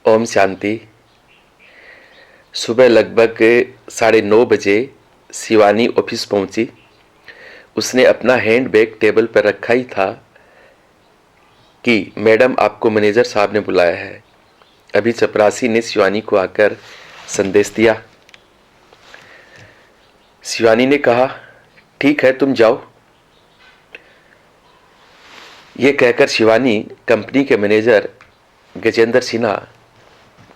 ओम शांति। सुबह लगभग 9:30 बजे शिवानी ऑफिस पहुंची। उसने अपना हैंड बैग टेबल पर रखा ही था कि मैडम आपको मैनेजर साहब ने बुलाया है। अभी चपरासी ने शिवानी को आकर संदेश दिया। शिवानी ने कहा, ठीक है तुम जाओ। ये कहकर शिवानी कंपनी के मैनेजर गजेंद्र सिन्हा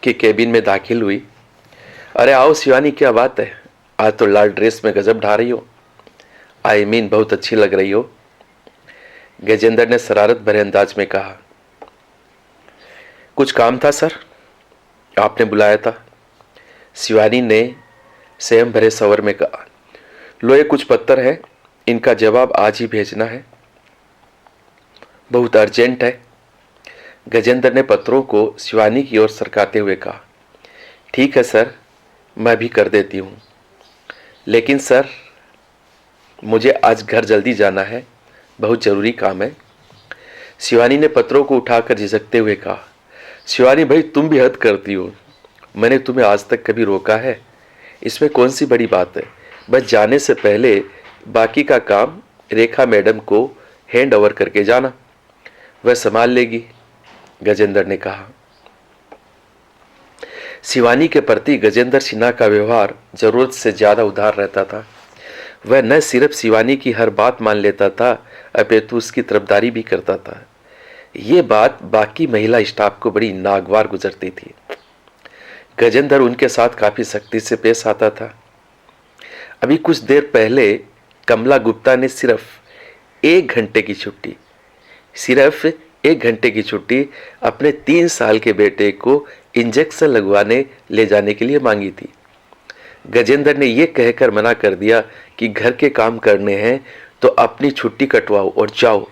के केबिन में दाखिल हुई। अरे आओ शिवानी, क्या बात है, आज तो लाल ड्रेस में गजब ढा रही हो। आई मीन बहुत अच्छी लग रही हो, गजेंद्र ने शरारत भरे अंदाज में कहा। कुछ काम था सर, आपने बुलाया था, शिवानी ने संयम भरे स्वर में कहा। लो ये कुछ पत्तर है, इनका जवाब आज ही भेजना है, बहुत अर्जेंट है। गजेंद्र ने पत्रों को शिवानी की ओर सरकाते हुए कहा। ठीक है सर, मैं भी कर देती हूँ, लेकिन सर मुझे आज घर जल्दी जाना है, बहुत ज़रूरी काम है। शिवानी ने पत्रों को उठाकर झिझकते हुए कहा। शिवानी भाई तुम भी हद करती हो, मैंने तुम्हें आज तक कभी रोका है? इसमें कौन सी बड़ी बात है, बस जाने से पहले बाकी का काम रेखा मैडम को हैंड ओवर करके जाना, वह संभाल लेगी, गजेंद्र ने कहा। शिवानी के प्रति गजेंद्र सिन्हा का व्यवहार जरूरत से ज्यादा उदार रहता था। वह न सिर्फ शिवानी की हर बात मान लेता था, अपितु उसकी तरफदारी भी करता था। ये बात बाकी महिला स्टाफ को बड़ी नागवार गुजरती थी। गजेंद्र उनके साथ काफी सख्ती से पेश आता था। अभी कुछ देर पहले कमला गुप्ता ने सिर्फ 1 घंटे की छुट्टी अपने 3 साल के बेटे को इंजेक्शन लगवाने ले जाने के लिए मांगी थी। गजेंद्र ने यह कहकर मना कर दिया कि घर के काम करने हैं तो अपनी छुट्टी कटवाओ और जाओ।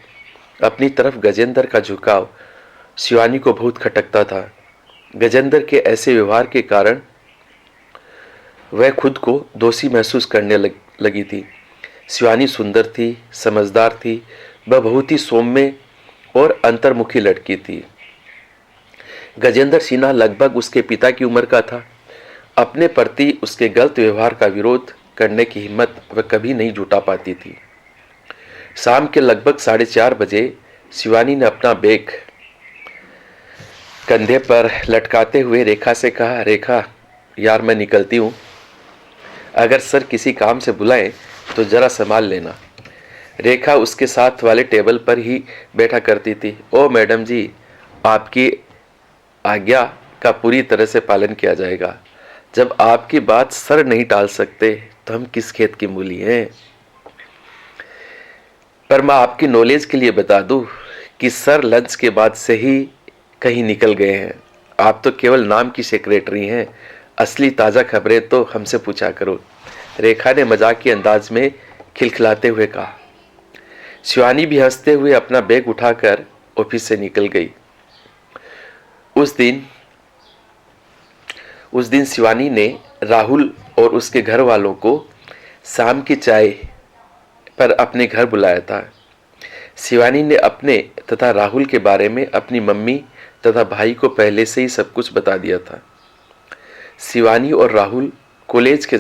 अपनी तरफ गजेंद्र का झुकाव शिवानी को बहुत खटकता था। गजेंद्र के ऐसे व्यवहार के कारण वह खुद को दोषी महसूस करने लगी थी। शिवानी सुंदर थी, समझदार थी, वह बहुत ही सौम्य और अंतर्मुखी लड़की थी। गजेंद्र सिन्हा लगभग उसके पिता की उम्र का था। अपने प्रति उसके गलत व्यवहार का विरोध करने की हिम्मत वह कभी नहीं जुटा पाती थी। शाम के लगभग 4:30 बजे शिवानी ने अपना बैग कंधे पर लटकाते हुए रेखा से कहा, रेखा यार मैं निकलती हूँ, अगर सर किसी काम से बुलाएं तो जरा संभाल लेना। रेखा उसके साथ वाले टेबल पर ही बैठा करती थी। ओ मैडम जी, आपकी आज्ञा का पूरी तरह से पालन किया जाएगा। जब आपकी बात सर नहीं टाल सकते तो हम किस खेत की मूली हैं। पर मैं आपकी नॉलेज के लिए बता दूं कि सर लंच के बाद से ही कहीं निकल गए हैं। आप तो केवल नाम की सेक्रेटरी हैं, असली ताज़ा खबरें तो हमसे पूछा करो, रेखा ने मजाकी अंदाज में खिलखिलाते हुए कहा। शिवानी भी हंसते हुए अपना बैग उठाकर ऑफिस से निकल गई। उस दिन शिवानी ने राहुल और उसके घर वालों को शाम की चाय पर अपने घर बुलाया था। शिवानी ने अपने तथा राहुल के बारे में अपनी मम्मी तथा भाई को पहले से ही सब कुछ बता दिया था। शिवानी और राहुल कॉलेज के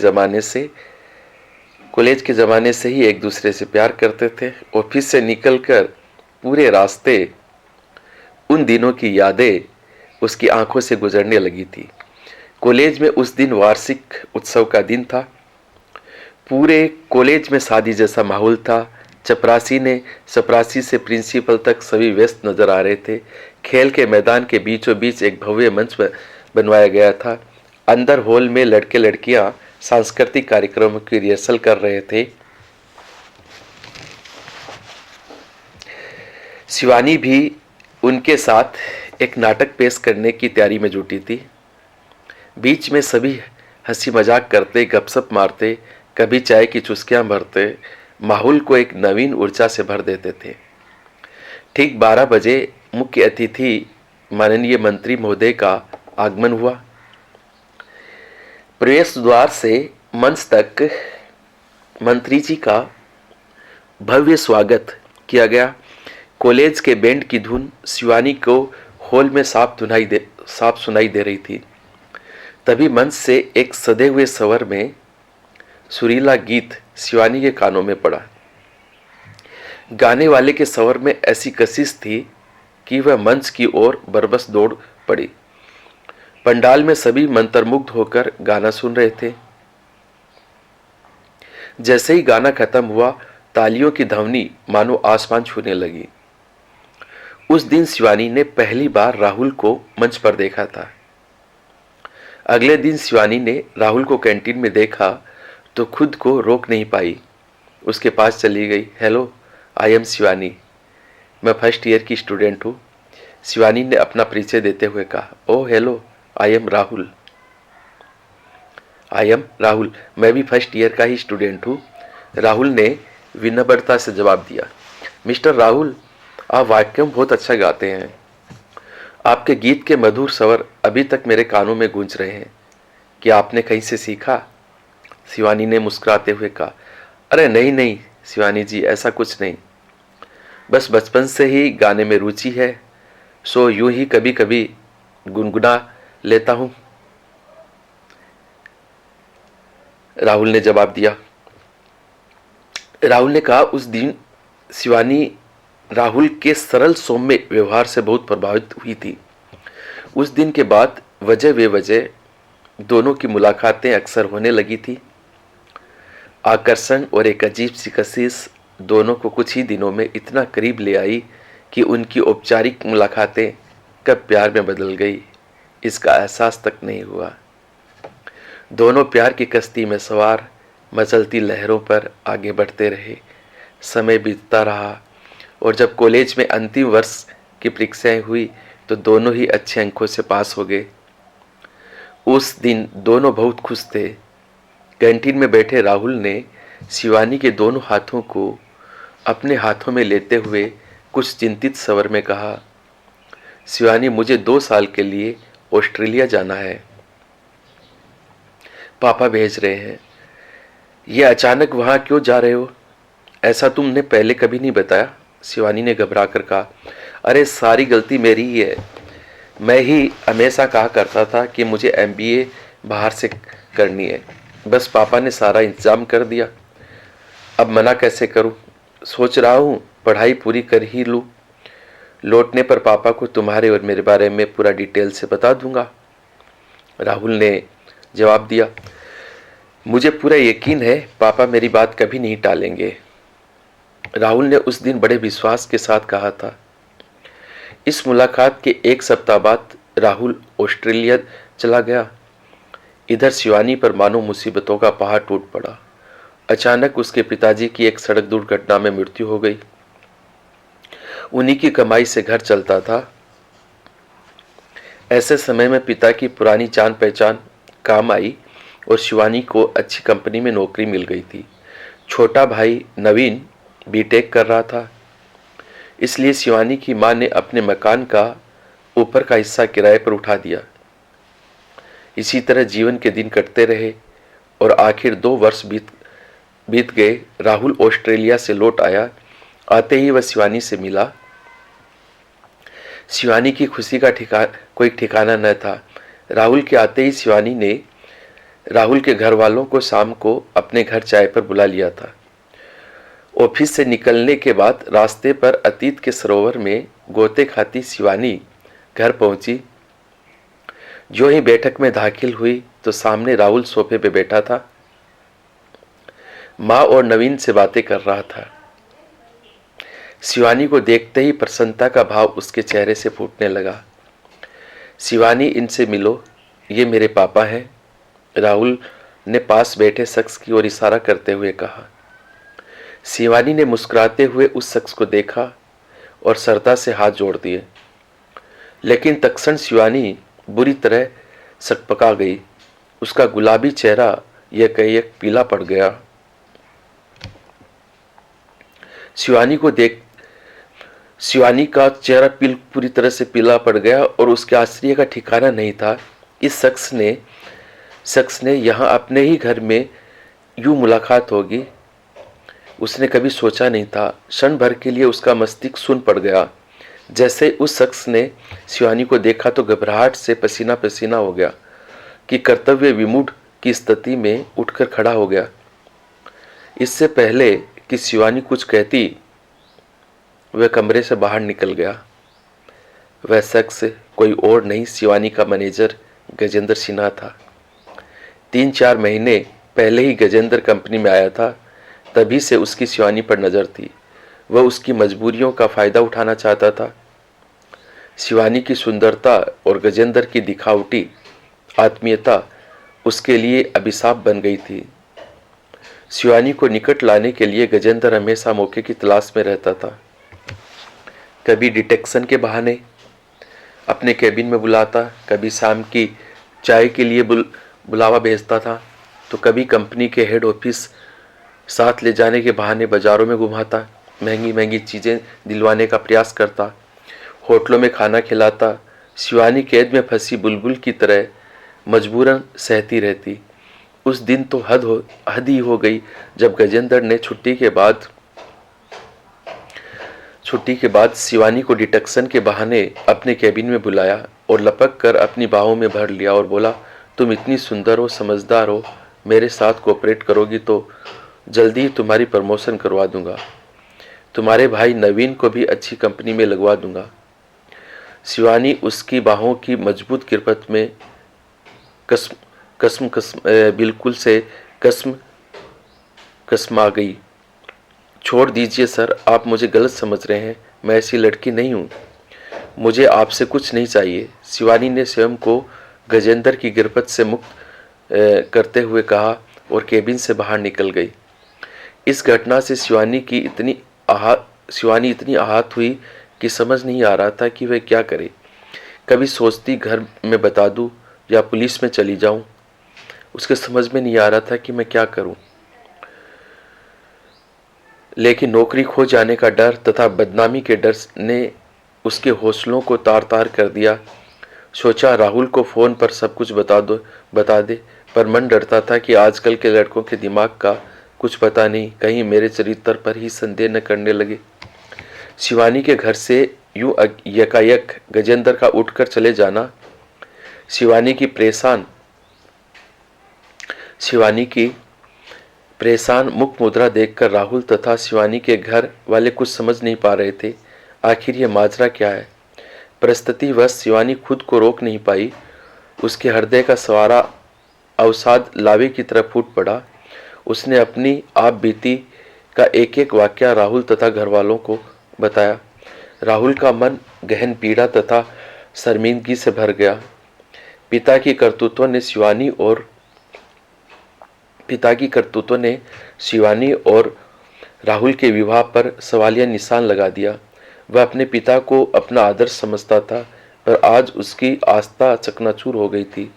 ज़माने से ही एक दूसरे से प्यार करते थे। ऑफिस से निकलकर पूरे रास्ते उन दिनों की यादें उसकी आंखों से गुजरने लगी थी। कॉलेज में उस दिन वार्षिक उत्सव का दिन था। पूरे कॉलेज में शादी जैसा माहौल था। चपरासी से प्रिंसिपल तक सभी व्यस्त नजर आ रहे थे। खेल के मैदान के बीचों बीच एक भव्य मंच बनवाया गया था। अंदर हॉल में लड़के लड़कियां सांस्कृतिक कार्यक्रमों की रिहर्सल कर रहे थे। शिवानी भी उनके साथ एक नाटक पेश करने की तैयारी में जुटी थी। बीच में सभी हंसी मजाक करते, गपशप मारते, कभी चाय की चुस्कियां भरते, माहौल को एक नवीन ऊर्जा से भर देते थे। ठीक 12 बजे मुख्य अतिथि माननीय मंत्री महोदय का आगमन हुआ। प्रवेश द्वार से मंच तक मंत्री जी का भव्य स्वागत किया गया। कॉलेज के बैंड की धुन शिवानी को हॉल में साफ साफ सुनाई दे रही थी। तभी मंच से एक सधे हुए स्वर में सुरीला गीत शिवानी के कानों में पड़ा। गाने वाले के स्वर में ऐसी कशिश थी कि वह मंच की ओर बरबस दौड़ पड़ी। पंडाल में सभी मंत्रमुग्ध होकर गाना सुन रहे थे। जैसे ही गाना खत्म हुआ, तालियों की ध्वनि मानो आसमान छूने लगी। उस दिन शिवानी ने पहली बार राहुल को मंच पर देखा था। अगले दिन शिवानी ने राहुल को कैंटीन में देखा तो खुद को रोक नहीं पाई, उसके पास चली गई। हेलो, आई एम शिवानी, मैं फर्स्ट ईयर की स्टूडेंट हूँ, शिवानी ने अपना परिचय देते हुए कहा। Oh hello, I am Rahul, मैं भी फर्स्ट ईयर का ही स्टूडेंट हूँ, राहुल ने विनम्रता से जवाब दिया। मिस्टर राहुल, आप वाकई बहुत अच्छा गाते हैं, आपके गीत के मधुर स्वर अभी तक मेरे कानों में गूंज रहे हैं, क्या आपने कहीं से सीखा? शिवानी ने मुस्कुराते हुए कहा। अरे नहीं नहीं शिवानी जी, ऐसा कुछ नहीं, बस बचपन से ही गाने में रुचि है, सो यूं ही कभी कभी गुनगुना लेता हूं, राहुल ने जवाब दिया। राहुल ने कहा। उस दिन शिवानी राहुल के सरल सौम्य व्यवहार से बहुत प्रभावित हुई थी। उस दिन के बाद वजह बेवजह दोनों की मुलाकातें अक्सर होने लगी थी। आकर्षण और एक अजीब सी कशिश दोनों को कुछ ही दिनों में इतना करीब ले आई कि उनकी औपचारिक मुलाकातें कब प्यार में बदल गई, इसका एहसास तक नहीं हुआ। दोनों प्यार की कश्ती में सवार मचलती लहरों पर आगे बढ़ते रहे। समय बीतता रहा और जब कॉलेज में अंतिम वर्ष की परीक्षाएं हुई तो दोनों ही अच्छे अंकों से पास हो गए। उस दिन दोनों बहुत खुश थे। कैंटीन में बैठे राहुल ने शिवानी के दोनों हाथों को अपने हाथों में लेते हुए कुछ चिंतित स्वर में कहा, शिवानी, मुझे 2 साल के लिए ऑस्ट्रेलिया जाना है, पापा भेज रहे हैं। ये अचानक वहां क्यों जा रहे हो? ऐसा तुमने पहले कभी नहीं बताया, शिवानी ने घबरा कर कहा। अरे सारी गलती मेरी ही है, मैं ही हमेशा कहा करता था कि मुझे एमबीए बाहर से करनी है, बस पापा ने सारा इंतजाम कर दिया, अब मना कैसे करूं? सोच रहा हूं पढ़ाई पूरी कर ही लूं, लौटने पर पापा को तुम्हारे और मेरे बारे में पूरा डिटेल से बता दूंगा, राहुल ने जवाब दिया। मुझे पूरा यकीन है पापा मेरी बात कभी नहीं टालेंगे, राहुल ने उस दिन बड़े विश्वास के साथ कहा था। इस मुलाकात के 1 सप्ताह बाद राहुल ऑस्ट्रेलिया चला गया। इधर शिवानी पर मानो मुसीबतों का पहाड़ टूट पड़ा। अचानक उसके पिताजी की एक सड़क दुर्घटना में मृत्यु हो गई। उन्हीं की कमाई से घर चलता था। ऐसे समय में पिता की पुरानी जान पहचान काम आई और शिवानी को अच्छी कंपनी में नौकरी मिल गई थी। छोटा भाई नवीन बीटेक कर रहा था, इसलिए शिवानी की मां ने अपने मकान का ऊपर का हिस्सा किराए पर उठा दिया। इसी तरह जीवन के दिन कटते रहे और आखिर 2 वर्ष बीत गए। राहुल ऑस्ट्रेलिया से लौट आया। आते ही वह शिवानी से मिला। शिवानी की खुशी का कोई ठिकाना न था। राहुल के आते ही शिवानी ने राहुल के घर वालों को शाम को अपने घर चाय पर बुला लिया था। ऑफिस से निकलने के बाद रास्ते पर अतीत के सरोवर में गोते खाती शिवानी घर पहुंची। जो ही बैठक में दाखिल हुई तो सामने राहुल सोफे पे बैठा था, माँ और नवीन से बातें कर रहा था। शिवानी को देखते ही प्रसन्नता का भाव उसके चेहरे से फूटने लगा। शिवानी, इनसे मिलो, ये मेरे पापा हैं, राहुल ने पास बैठे शख्स की ओर इशारा करते हुए कहा। शिवानी ने मुस्कुराते हुए उस शख्स को देखा और सरता से हाथ जोड़ दिए, लेकिन तत्क्षण शिवानी बुरी तरह सकपका गई। उसका गुलाबी चेहरा यह कहीं पीला पड़ गया। शिवानी का चेहरा पूरी तरह से पीला पड़ गया और उसके आश्चर्य का ठिकाना नहीं था। इस शख्स ने यहाँ अपने ही घर में यूं मुलाकात होगी, उसने कभी सोचा नहीं था। क्षण भर के लिए उसका मस्तिष्क सुन्न पड़ गया। जैसे उस शख्स ने शिवानी को देखा तो घबराहट से पसीना पसीना हो गया कि कर्तव्य विमूढ़ की स्थिति में उठकर खड़ा हो गया। इससे पहले कि शिवानी कुछ कहती, वह कमरे से बाहर निकल गया। वह शख्स कोई और नहीं, शिवानी का मैनेजर गजेंद्र सिन्हा था। 3-4 महीने पहले ही गजेंद्र कंपनी में आया था, तभी से उसकी शिवानी पर नज़र थी। वह उसकी मजबूरियों का फ़ायदा उठाना चाहता था। शिवानी की सुंदरता और गजेंद्र की दिखावटी आत्मीयता उसके लिए अभिशाप बन गई थी। शिवानी को निकट लाने के लिए गजेंद्र हमेशा मौके की तलाश में रहता था। कभी डिटेक्शन के बहाने अपने कैबिन में बुलाता, कभी शाम की चाय के लिए बुलावा भेजता था, तो कभी कंपनी के हेड ऑफिस साथ ले जाने के बहाने बाजारों में घुमाता, महंगी महंगी चीज़ें दिलवाने का प्रयास करता, होटलों में खाना खिलाता। शिवानी कैद में फंसी बुलबुल की तरह मजबूरन सहती रहती। उस दिन तो हद ही हो गई जब गजेंद्र ने छुट्टी के बाद शिवानी को डिटेक्शन के बहाने अपने कैबिन में बुलाया और लपक कर अपनी बाहों में भर लिया और बोला, तुम इतनी सुंदर हो, समझदार हो, मेरे साथ कोऑपरेट करोगी तो जल्दी ही तुम्हारी प्रमोशन करवा दूंगा, तुम्हारे भाई नवीन को भी अच्छी कंपनी में लगवा दूंगा। शिवानी उसकी बाहों की मजबूत किरपत में बिल्कुल से कसमा गई। छोड़ दीजिए सर, आप मुझे गलत समझ रहे हैं, मैं ऐसी लड़की नहीं हूँ, मुझे आपसे कुछ नहीं चाहिए। शिवानी ने स्वयं को गजेंद्र की गिरफ्त से मुक्त करते हुए कहा और केबिन से बाहर निकल गई। इस घटना से शिवानी इतनी आहत हुई कि समझ नहीं आ रहा था कि वह क्या करे। कभी सोचती घर में बता दूं या पुलिस में चली जाऊं, उसके समझ में नहीं आ रहा था कि मैं क्या करूं। लेकिन नौकरी खो जाने का डर तथा बदनामी के डर ने उसके हौसलों को तार तार कर दिया। सोचा राहुल को फ़ोन पर सब कुछ बता दे, पर मन डरता था कि आजकल के लड़कों के दिमाग का कुछ पता नहीं, कहीं मेरे चरित्र पर ही संदेह न करने लगे। शिवानी के घर से यूं यकायक गजेंद्र का उठकर चले जाना शिवानी की परेशान मुख मुद्रा देखकर राहुल तथा शिवानी के घर वाले कुछ समझ नहीं पा रहे थे। आखिर ये माजरा क्या है। परिस्थितिवश शिवानी खुद को रोक नहीं पाई। उसके हृदय का सवारा अवसाद लावे की तरह फूट पड़ा। उसने अपनी आप बीती का एक एक वाकया राहुल तथा घर वालों को बताया। राहुल का मन गहन पीड़ा तथा शर्मिंदगी से भर गया। पिता की करतूतों ने शिवानी और राहुल के विवाह पर सवालिया निशान लगा दिया। वह अपने पिता को अपना आदर्श समझता था, पर आज उसकी आस्था चकनाचूर हो गई थी।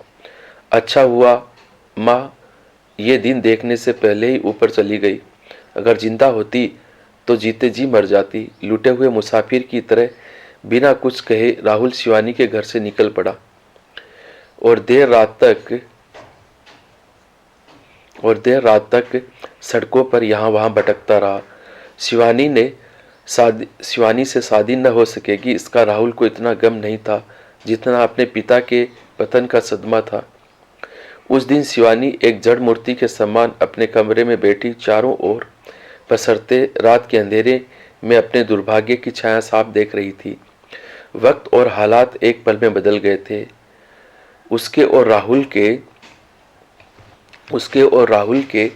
अच्छा हुआ माँ ये दिन देखने से पहले ही ऊपर चली गई। अगर जिंदा होती तो जीते जी मर जाती। लुटे हुए मुसाफिर की तरह बिना कुछ कहे राहुल शिवानी के घर से निकल पड़ा और देर रात तक सड़कों पर यहाँ वहाँ भटकता रहा। शिवानी से शादी न हो सकेगी, इसका राहुल को इतना गम नहीं था जितना अपने पिता के पतन का सदमा था। उस दिन शिवानी एक जड़ मूर्ति के समान अपने कमरे में बैठी चारों ओर पसरते रात के अंधेरे में अपने दुर्भाग्य की छाया साफ देख रही थी। वक्त और हालात एक पल में बदल गए थे। उसके और राहुल के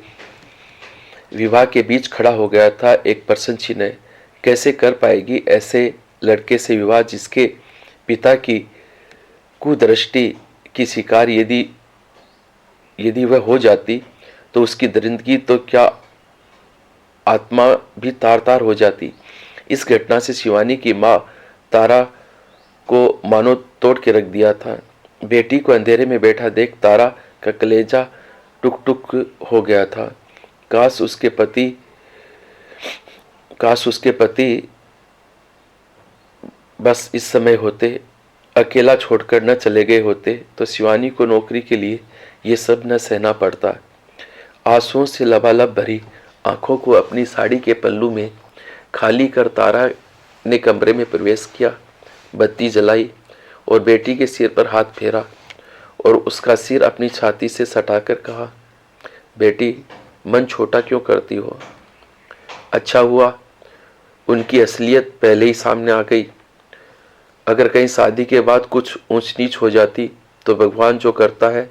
विवाह के बीच खड़ा हो गया था एक प्रश्न चिन्ह। कैसे कर पाएगी ऐसे लड़के से विवाह जिसके पिता की कुदृष्टि की शिकार यदि वह हो जाती तो उसकी दरिंदगी तो क्या आत्मा भी तार तार हो जाती। इस घटना से शिवानी की माँ तारा को मानो तोड़ के रख दिया था। बेटी को अंधेरे में बैठा देख तारा का कलेजा टुक टुक हो गया था। काश उसके पति बस इस समय होते, अकेला छोड़कर न चले गए होते तो शिवानी को नौकरी के लिए ये सब न सहना पड़ता। आंसुओं से लबालब भरी आंखों को अपनी साड़ी के पल्लू में खाली कर तारा ने कमरे में प्रवेश किया। बत्ती जलाई और बेटी के सिर पर हाथ फेरा और उसका सिर अपनी छाती से सटाकर कहा, बेटी, मन छोटा क्यों करती हो? अच्छा हुआ उनकी असलियत पहले ही सामने आ गई। अगर कहीं शादी के बाद कुछ ऊंच नीच हो जाती तो भगवान जो करता है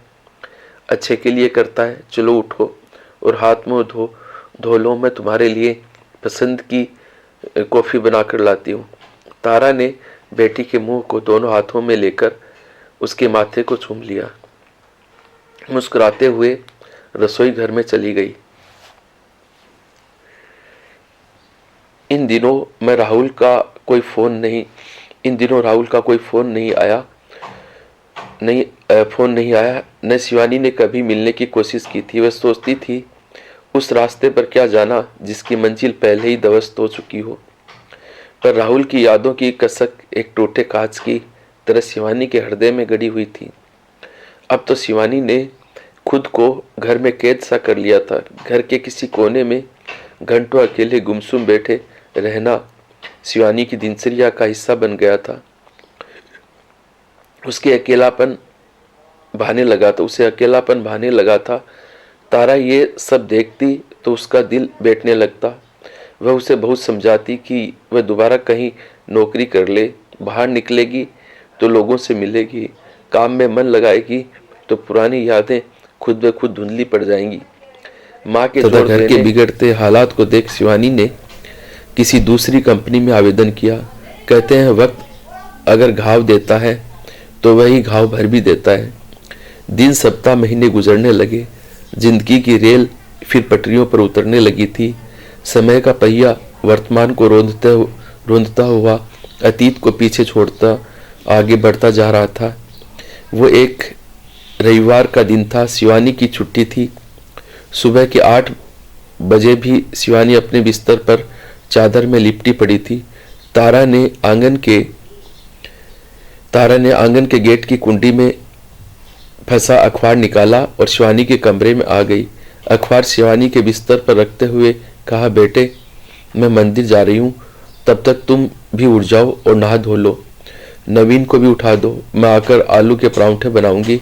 अच्छे के लिए करता है। चलो उठो और हाथ मुंह धो लो, मैं तुम्हारे लिए पसंद की कॉफ़ी बनाकर लाती हूँ। तारा ने बेटी के मुंह को दोनों हाथों में लेकर उसके माथे को चूम लिया। मुस्कुराते हुए रसोई घर में चली गई। इन दिनों राहुल का कोई फोन नहीं आया। न शिवानी ने कभी मिलने की कोशिश की थी। वह सोचती थी उस रास्ते पर क्या जाना जिसकी मंजिल पहले ही ध्वस्त हो चुकी हो। पर राहुल की यादों की कसक एक टूटे कांच की तरह शिवानी के हृदय में गड़ी हुई थी। अब तो शिवानी ने खुद को घर में कैद सा कर लिया था। घर के किसी कोने में घंटों अकेले गुमसुम बैठे रहना शिवानी की दिनचर्या का हिस्सा बन गया था। उसे अकेलापन भाने लगा था। तारा ये सब देखती तो उसका दिल बैठने लगता। वह उसे बहुत समझाती कि वह दोबारा कहीं नौकरी कर ले, बाहर निकलेगी तो लोगों से मिलेगी, काम में मन लगाएगी तो पुरानी यादें खुद ब खुद धुंधली पड़ जाएंगी। माँ के जोर घर के बिगड़ते हालात को देख शिवानी ने किसी दूसरी कंपनी में आवेदन किया। कहते हैं वक्त अगर घाव देता है तो वही घाव भर भी देता है। दिन, सप्ताह, महीने गुजरने लगे। जिंदगी की रेल फिर पटरियों पर उतरने लगी थी। समय का पहिया वर्तमान को रोंदता हुआ अतीत को पीछे छोड़ता आगे बढ़ता जा रहा था। वो एक रविवार का दिन था। शिवानी की छुट्टी थी। सुबह के 8 बजे भी शिवानी अपने बिस्तर पर चादर में लिपटी पड़ी थी। तारा ने आंगन के गेट की कुंडी में फंसा अखबार निकाला और शिवानी के कमरे में आ गई। अखबार शिवानी के बिस्तर पर रखते हुए कहा, बेटे, मैं मंदिर जा रही हूँ, तब तक तुम भी उठ जाओ और नहा धो लो। नवीन को भी उठा दो, मैं आकर आलू के परांठे बनाऊंगी।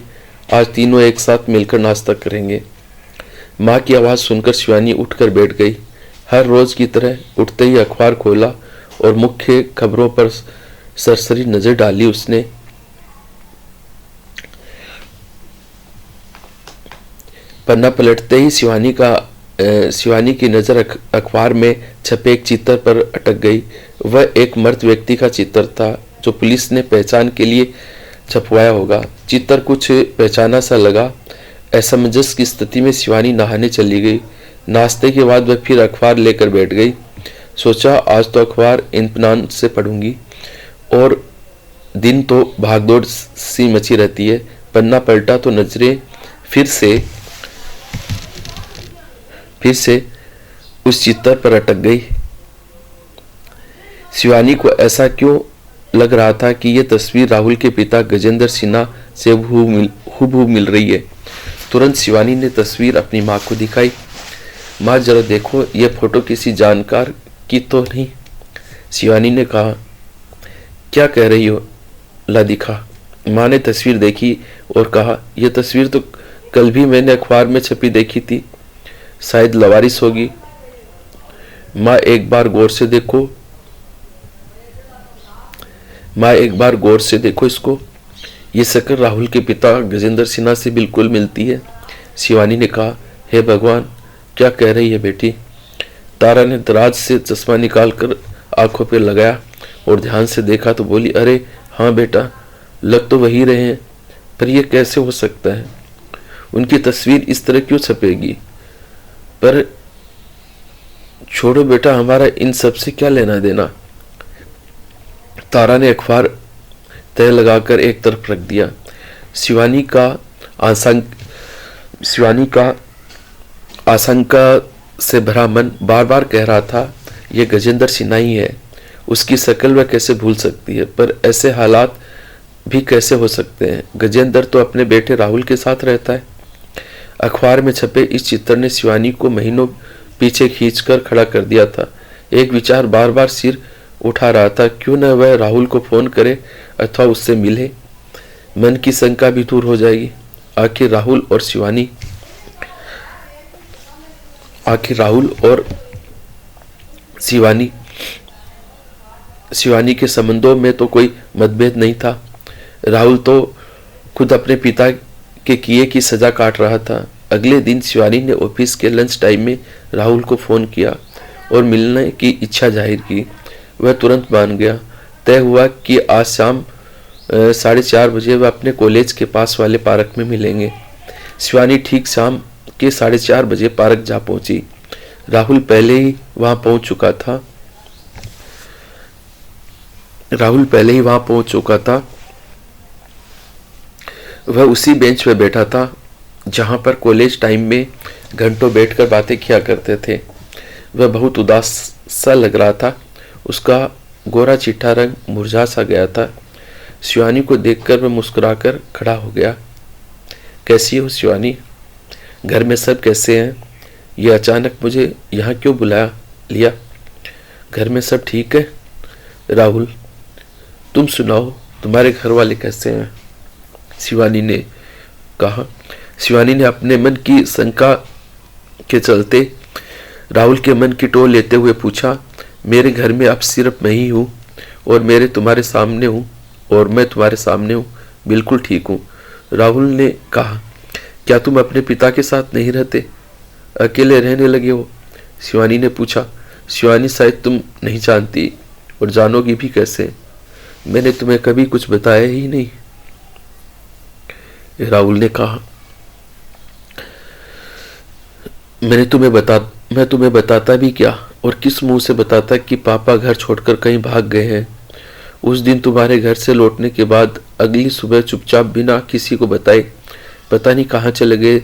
आज तीनों एक साथ मिलकर नाश्ता करेंगे। माँ की आवाज़ सुनकर शिवानी उठकर बैठ गई। हर रोज की तरह उठते ही अखबार खोला और मुख्य खबरों पर सरसरी नजर डाली। उसने पन्ना पलटते ही शिवानी की नजर अखबार में छपे एक चित्र पर अटक गई। वह एक मर्द व्यक्ति का चित्र था जो पुलिस ने पहचान के लिए छपवाया होगा। चित्र कुछ पहचाना सा लगा। असमंजस की स्थिति में शिवानी नहाने चली गई। नाश्ते के बाद वह फिर अखबार लेकर बैठ गई। सोचा आज तो अखबार इत्मीनान से पढ़ूंगी। और दिन तो भागदौड़ सी मची रहती है। पन्ना पलटा तो नजरें फिर से उस चित्र पर अटक गई। शिवानी को ऐसा क्यों लग रहा था कि यह तस्वीर राहुल के पिता गजेंद्र सिन्हा से हूबहू मिल रही है। तुरंत शिवानी ने तस्वीर अपनी माँ को दिखाई। माँ, जरा देखो, यह फोटो किसी जानकार की तो नहीं? शिवानी ने कहा। क्या कह रही हो? ला दिखा। माँ ने तस्वीर देखी और कहा, यह तस्वीर तो कल भी मैंने अखबार में छपी देखी थी, शायद लवारिस होगी। माँ एक बार गौर से देखो इसको। ये शक्ल राहुल के पिता गजेंद्र सिन्हा से बिल्कुल मिलती है। शिवानी ने कहा, हे भगवान, क्या कह रही है बेटी? तारा ने दराज से चश्मा निकालकर आंखों पर लगाया और ध्यान से देखा तो बोली, अरे हाँ बेटा, लग तो वही रहे हैं, पर यह कैसे हो सकता है? उनकी तस्वीर इस तरह क्यों छपेगी? पर छोड़ो बेटा, हमारा इन सब से क्या लेना देना। तारा ने अखबार तय लगाकर एक तरफ रख दिया। शिवानी का आशंका से भरा मन बार बार कह रहा था, यह गजेंद्र सिन्हा ही है। उसकी शक्ल वह कैसे भूल सकती है? पर ऐसे हालात भी कैसे हो सकते हैं? गजेंद्र तो अपने बेटे राहुल के साथ रहता है। अखबार में छपे इस चित्र ने शिवानी को महीनों पीछे खींचकर खड़ा कर दिया था। एक विचार बार बार सिर उठा रहा था। क्यों न वह राहुल को फोन करे अथवा उससे मिले, मन की शंका भी दूर हो जाएगी। आखिर राहुल और शिवानी के संबंधों में तो कोई मतभेद नहीं था। राहुल तो खुद अपने पिता के किए की सजा काट रहा था। अगले दिन शिवानी ने ऑफिस के लंच टाइम में राहुल को फोन किया और मिलने की इच्छा जाहिर की। वह तुरंत मान गया। तय हुआ कि आज शाम 4:30 बजे वह अपने कॉलेज के पास वाले पार्क में मिलेंगे। शिवानी ठीक शाम के 4:30 बजे पार्क जा पहुंची। राहुल पहले ही वहां पहुंच चुका था। वह उसी बेंच पर बैठा था जहां पर कॉलेज टाइम में घंटों बैठकर बातें किया करते थे। वह बहुत उदास सा लग रहा था। उसका गोरा चिट्टा रंग मुरझा सा गया था। शिवानी को देखकर वह मुस्कुराकर खड़ा हो गया। कैसी हो शिवानी? घर में सब कैसे हैं? ये अचानक मुझे यहाँ क्यों बुला लिया? घर में सब ठीक है राहुल, तुम सुनाओ, तुम्हारे घर वाले कैसे हैं? शिवानी ने कहा। शिवानी ने अपने मन की शंका के चलते राहुल के मन की टोल लेते हुए पूछा, मेरे घर में अब सिर्फ मैं ही हूँ और मैं तुम्हारे सामने हूँ, बिल्कुल ठीक हूँ। राहुल ने कहा, क्या तुम अपने पिता के साथ नहीं रहते, अकेले रहने लगे हो? शिवानी ने पूछा। शिवानी, शायद तुम नहीं जानती और जानोगी भी कैसे, मैंने तुम्हें कभी कुछ बताया ही नहीं। राहुल ने कहा, मैं तुम्हें बताता भी क्या और किस मुंह से बताता कि पापा घर छोड़कर कहीं भाग गए हैं। उस दिन तुम्हारे घर से लौटने के बाद अगली सुबह चुपचाप बिना किसी को बताए पता नहीं कहाँ चले गए।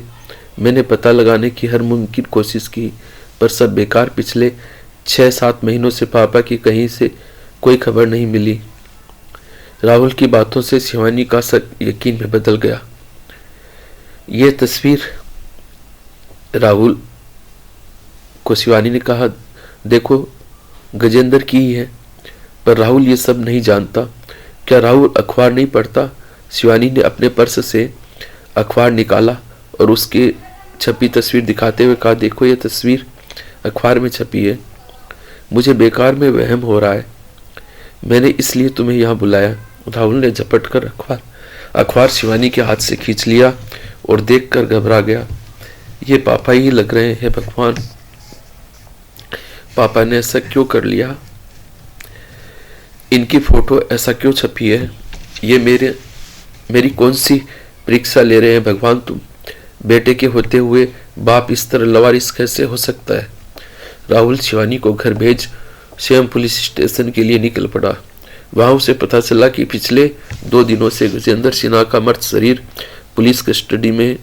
मैंने पता लगाने की हर मुमकिन कोशिश की, पर सब बेकार। पिछले 6-7 महीनों से पापा की कहीं से कोई खबर नहीं मिली। राहुल की बातों से शिवानी का शक यकीन में बदल गया। ये तस्वीर राहुल को शिवानी ने कहा, देखो गजेंद्र की ही है, पर राहुल ये सब नहीं जानता। क्या राहुल अखबार नहीं पढ़ता? शिवानी ने अपने पर्स से अखबार निकाला और उसकी छपी तस्वीर दिखाते हुए कहा, देखो ये तस्वीर अखबार में छपी है। मुझे बेकार में वहम हो रहा है, मैंने इसलिए तुम्हें यहाँ बुलाया। राहुल ने झपट कर अखबार शिवानी के हाथ से खींच लिया और देखकर घबरा गया। ये पापा ही लग रहे हैं। भगवान, पापा ने ऐसा क्यों कर लिया? इनकी फोटो ऐसा क्यों छपी है? ये मेरी कौन सी परीक्षा ले रहे हैं भगवान तुम? बेटे के होते हुए बाप इस तरह लवारिस कैसे हो सकता है? राहुल शिवानी को घर भेज स्वयं पुलिस स्टेशन के लिए निकल पड़ा। वहां उसे पता चला कि पिछले 2 दिनों से गजेंद्र सिन्हा का मृत शरीर पुलिस कस्टडी में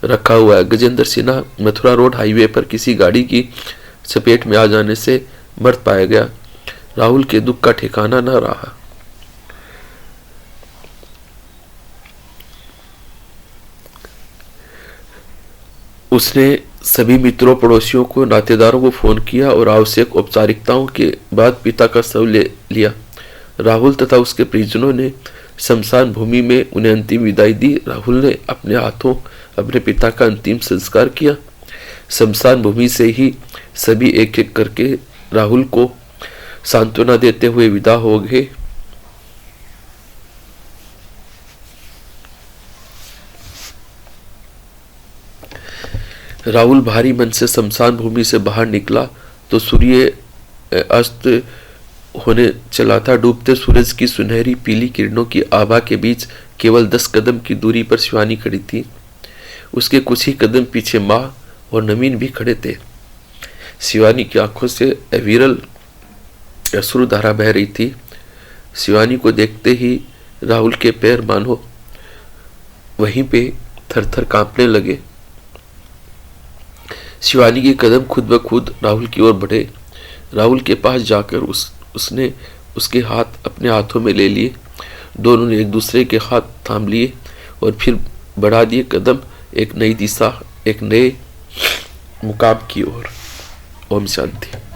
रखा हुआ है। गजेंद्र सिन्हा मथुरा रोड हाईवे पर किसी गाड़ी की चपेट में आ जाने से मृत पाया गया। राहुल के दुख का ठिकाना न रहा। उसने सभी मित्रों, पड़ोसियों को, नातेदारों को फोन किया और आवश्यक औपचारिकताओं के बाद पिता का शव ले लिया। राहुल तथा उसके परिजनों ने शमशान भूमि में उन्हें अंतिम विदाई दी। राहुल ने अपने हाथों अपने पिता का अंतिम संस्कार किया। शमशान भूमि से ही सभी एक एक करके राहुल को सांत्वना देते हुए विदा हो गए। राहुल भारी मन से शमशान भूमि से बाहर निकला तो सूर्य अस्त होने चला था। डूबते सूरज की सुनहरी पीली किरणों की आभा के बीच केवल 10 कदम की दूरी पर शिवानी खड़ी थी। उसके कुछ ही कदम पीछे माँ और नवीन भी खड़े थे। शिवानी की आंखों से अविरल अश्रुधारा बह रही थी। शिवानी को देखते ही राहुल के पैर मानो वहीं पे थर-थर कांपने लगे। शिवानी के कदम खुद ब खुद राहुल की ओर बढ़े। राहुल के पास जाकर उसने उसके हाथ अपने हाथों में ले लिए। दोनों ने एक दूसरे के हाथ थाम लिए और फिर बढ़ा दिए कदम एक नई दिशा, एक नए मुकाम की ओर। ओम शांति।